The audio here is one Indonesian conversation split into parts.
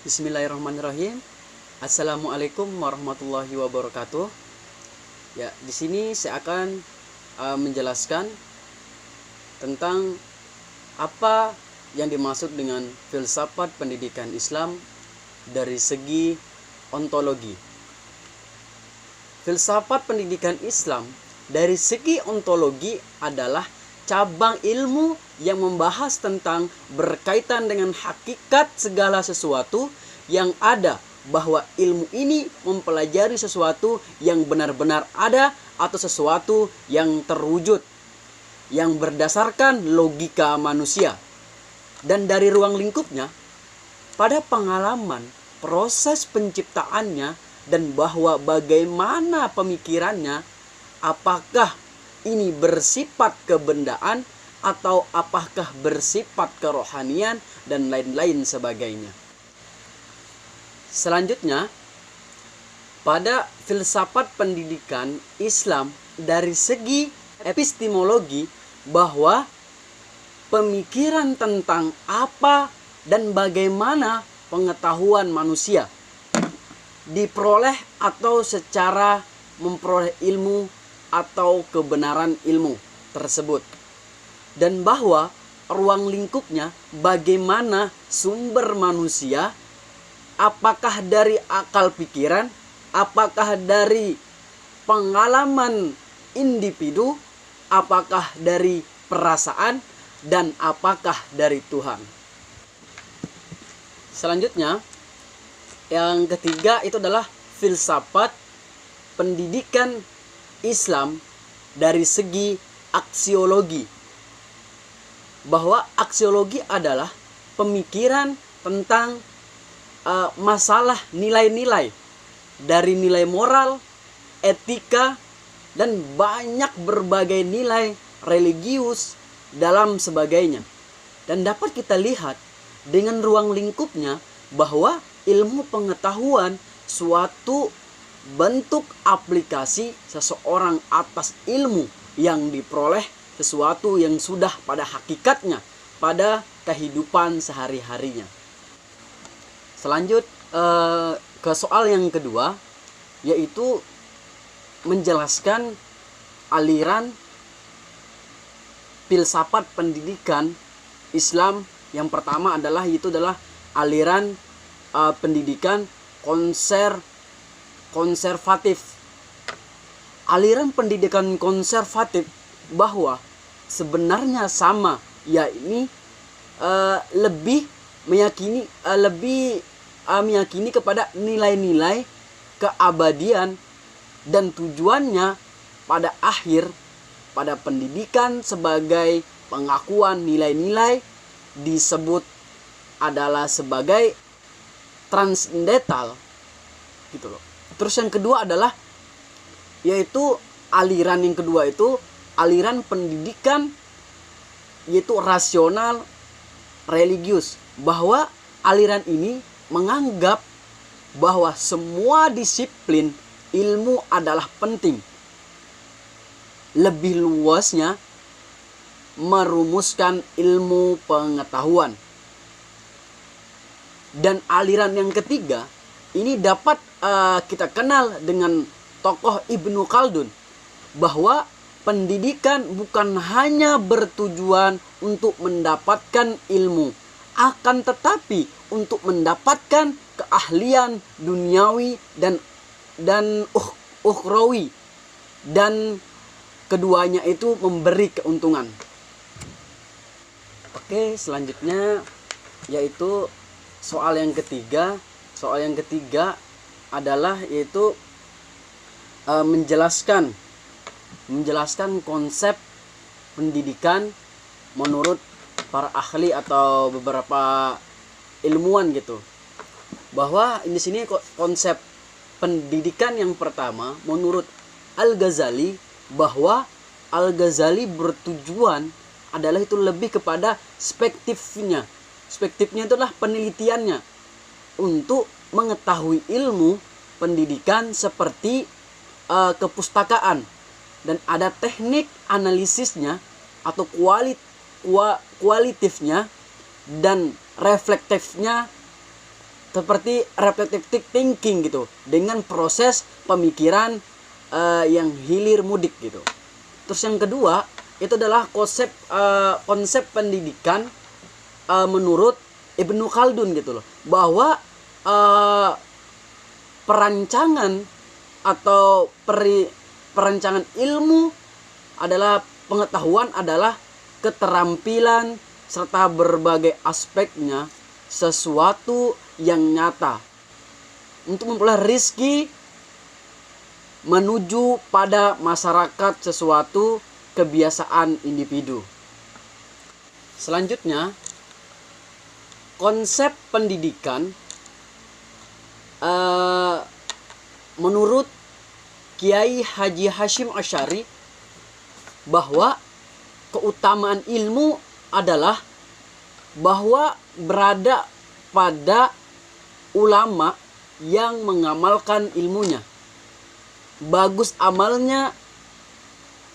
Bismillahirrahmanirrahim. Assalamualaikum warahmatullahi wabarakatuh. Ya, di sini saya akan menjelaskan tentang apa yang dimaksud dengan filsafat pendidikan Islam dari segi ontologi. Filsafat pendidikan Islam dari segi ontologi adalah cabang ilmu yang membahas tentang berkaitan dengan hakikat segala sesuatu yang ada, bahwa ilmu ini mempelajari sesuatu yang benar-benar ada atau sesuatu yang terwujud yang berdasarkan logika manusia. Dan dari ruang lingkupnya pada pengalaman proses penciptaannya dan bahwa bagaimana pemikirannya, apakah ini bersifat kebendaan atau apakah bersifat kerohanian dan lain-lain sebagainya. Selanjutnya, pada filsafat pendidikan Islam dari segi epistemologi, bahwa pemikiran tentang apa dan bagaimana pengetahuan manusia diperoleh atau secara memperoleh ilmu atau kebenaran ilmu tersebut, dan bahwa ruang lingkupnya bagaimana sumber manusia, apakah dari akal pikiran, apakah dari pengalaman individu, apakah dari perasaan, dan apakah dari Tuhan. Selanjutnya, yang ketiga itu adalah filsafat pendidikan Islam dari segi aksiologi, bahwa aksiologi adalah pemikiran tentang masalah nilai-nilai, dari nilai moral, etika, dan banyak berbagai nilai religius dalam sebagainya. Dan dapat kita lihat dengan ruang lingkupnya bahwa ilmu pengetahuan suatu bentuk aplikasi seseorang atas ilmu yang diperoleh sesuatu yang sudah pada hakikatnya pada kehidupan sehari-harinya. Selanjut ke soal yang kedua, yaitu menjelaskan aliran filsafat pendidikan Islam. Yang pertama adalah aliran pendidikan konservatif. Aliran pendidikan konservatif bahwa sebenarnya sama, yakni lebih meyakini kepada nilai-nilai keabadian dan tujuannya pada pada pendidikan sebagai pengakuan nilai-nilai disebut adalah sebagai transendental gitu loh. Terus yang kedua adalah yaitu aliran yang kedua itu aliran pendidikan yaitu rasional religius, bahwa aliran ini menganggap bahwa semua disiplin ilmu adalah penting. Lebih luasnya merumuskan ilmu pengetahuan. Dan aliran yang ketiga ini dapat kita kenal dengan tokoh Ibnu Khaldun, bahwa pendidikan bukan hanya bertujuan untuk mendapatkan ilmu, akan tetapi untuk mendapatkan keahlian duniawi dan ukhrawi, dan keduanya itu memberi keuntungan. Oke, selanjutnya yaitu soal yang ketiga. Soal yang ketiga adalah yaitu menjelaskan konsep pendidikan menurut para ahli atau beberapa ilmuwan gitu. Bahwa di sini konsep pendidikan yang pertama menurut Al-Ghazali, bahwa Al-Ghazali bertujuan adalah itu lebih kepada spektifnya. Spektifnya itu adalah penelitiannya untuk mengetahui ilmu pendidikan seperti kepustakaan, dan ada teknik analisisnya atau kualitatifnya dan reflektifnya seperti reflective thinking gitu, dengan proses pemikiran yang hilir mudik gitu. Terus yang kedua itu adalah konsep pendidikan menurut Ibnu Khaldun gitu loh, bahwa perancangan atau perancangan ilmu adalah pengetahuan adalah keterampilan serta berbagai aspeknya sesuatu yang nyata untuk memperoleh rizki menuju pada masyarakat sesuatu kebiasaan individu. Selanjutnya, konsep pendidikan menurut Kiai Haji Hashim Asy'ari bahwa keutamaan ilmu adalah bahwa berada pada ulama yang mengamalkan ilmunya, bagus amalnya,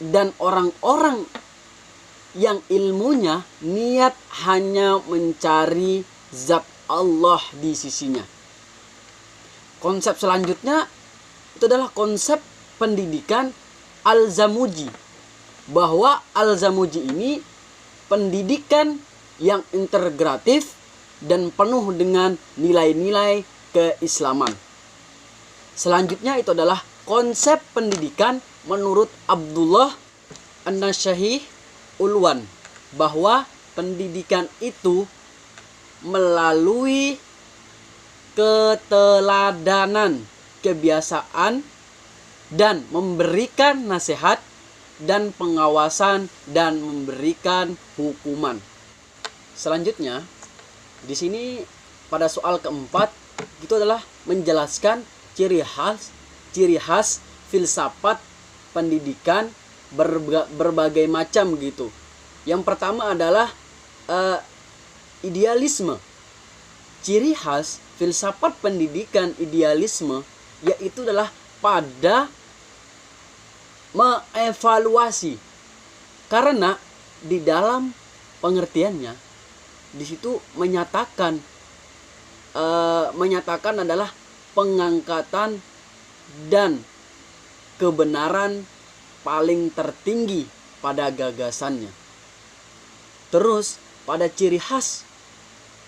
dan orang-orang yang ilmunya niat hanya mencari zat Allah di sisinya. Konsep selanjutnya itu adalah konsep pendidikan Al-Zamuji, bahwa Al-Zamuji ini pendidikan yang integratif dan penuh dengan nilai-nilai keislaman. Selanjutnya itu adalah konsep pendidikan menurut Abdullah An-Nasyahi Ulwan, bahwa pendidikan itu melalui keteladanan, kebiasaan, dan memberikan nasihat dan pengawasan dan memberikan hukuman. Selanjutnya, di sini pada soal keempat itu adalah menjelaskan ciri khas filsafat pendidikan berbagai macam gitu. Yang pertama adalah idealisme. Ciri khas filsafat pendidikan idealisme yaitu adalah pada mengevaluasi, karena di dalam pengertiannya di situ menyatakan adalah pengangkatan dan kebenaran paling tertinggi pada gagasannya. Terus pada ciri khas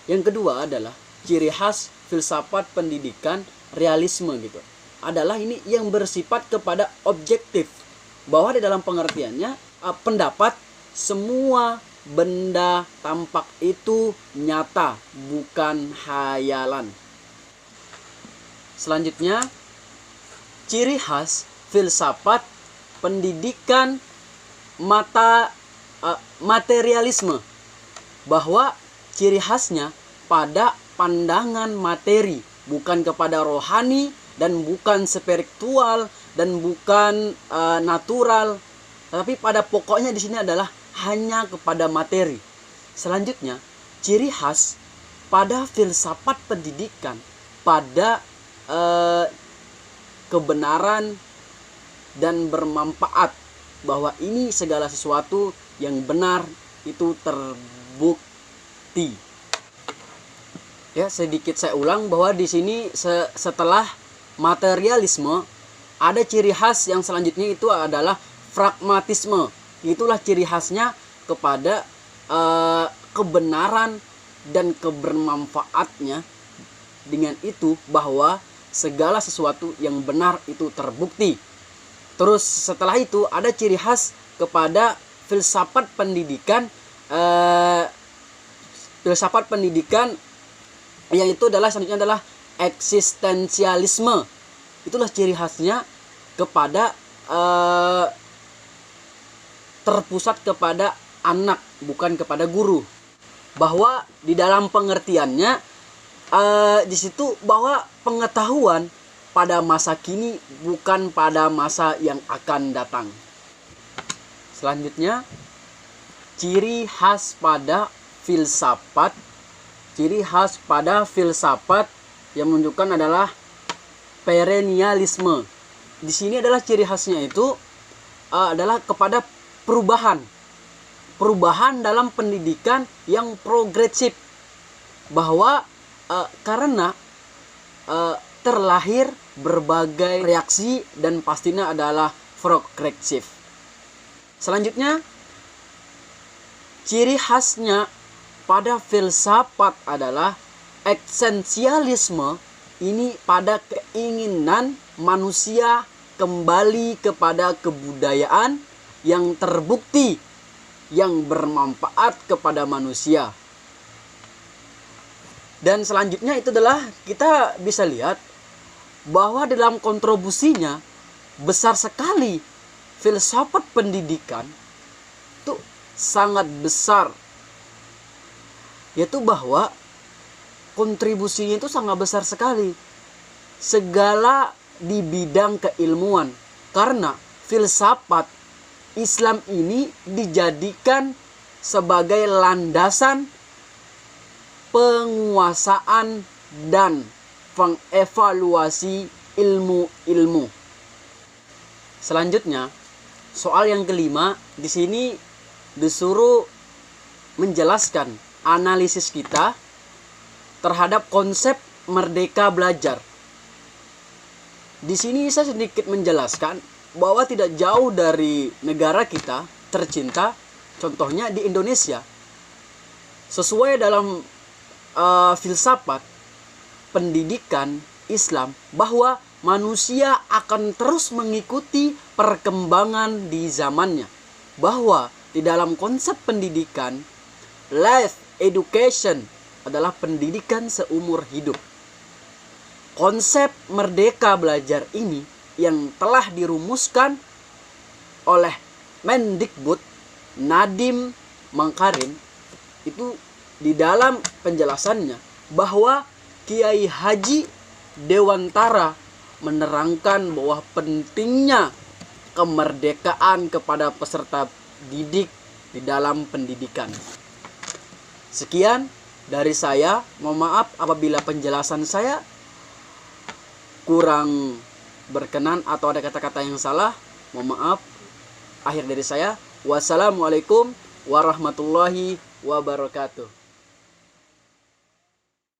yang kedua adalah ciri khas filsafat pendidikan realisme gitu. Adalah ini yang bersifat kepada objektif, bahwa di dalam pengertiannya pendapat semua benda tampak itu nyata, bukan hayalan. Selanjutnya, ciri khas filsafat pendidikan materialisme, bahwa ciri khasnya pada pandangan materi, bukan kepada rohani dan bukan spiritual dan bukan natural, tapi pada pokoknya di sini adalah hanya kepada materi. Selanjutnya, ciri khas pada filsafat pendidikan pada kebenaran dan bermanfaat, bahwa ini segala sesuatu yang benar itu terbukti. Ya, sedikit saya ulang bahwa di sini setelah materialisme ada ciri khas yang selanjutnya itu adalah pragmatisme. Itulah ciri khasnya kepada kebenaran dan kebermanfaatnya. Dengan itu bahwa segala sesuatu yang benar itu terbukti. Terus setelah itu ada ciri khas kepada filsafat pendidikan yang itu adalah selanjutnya adalah eksistensialisme. Itulah ciri khasnya kepada terpusat kepada anak, bukan kepada guru. Bahwa di dalam pengertiannya di situ bahwa pengetahuan pada masa kini bukan pada masa yang akan datang. Selanjutnya, ciri khas pada filsafat yang menunjukkan adalah perennialisme. Di sini adalah ciri khasnya itu adalah kepada perubahan dalam pendidikan yang progresif, bahwa karena terlahir berbagai reaksi dan pastinya adalah progresif. Selanjutnya, ciri khasnya pada filsafat adalah esensialisme. Ini pada keinginan manusia kembali kepada kebudayaan yang terbukti yang bermanfaat kepada manusia. Dan selanjutnya itu adalah kita bisa lihat bahwa dalam kontribusinya besar sekali filsafat pendidikan itu sangat besar, yaitu bahwa kontribusinya itu sangat besar sekali segala di bidang keilmuan, karena filsafat Islam ini dijadikan sebagai landasan penguasaan dan pengevaluasi ilmu-ilmu. Selanjutnya, soal yang kelima, di sini disuruh menjelaskan analisis kita terhadap konsep merdeka belajar. Di sini saya sedikit menjelaskan bahwa tidak jauh dari negara kita tercinta, contohnya di Indonesia. Sesuai dalam filsafat pendidikan Islam, bahwa manusia akan terus mengikuti perkembangan di zamannya. Bahwa di dalam konsep pendidikan, life education adalah pendidikan seumur hidup. Konsep merdeka belajar ini yang telah dirumuskan oleh Mendikbud Nadiem Makarim itu di dalam penjelasannya bahwa Kiai Haji Dewantara menerangkan bahwa pentingnya kemerdekaan kepada peserta didik di dalam pendidikan. Sekian dari saya, mohon maaf apabila penjelasan saya kurang berkenan atau ada kata-kata yang salah, mohon maaf. Akhir dari saya, wassalamualaikum warahmatullahi wabarakatuh.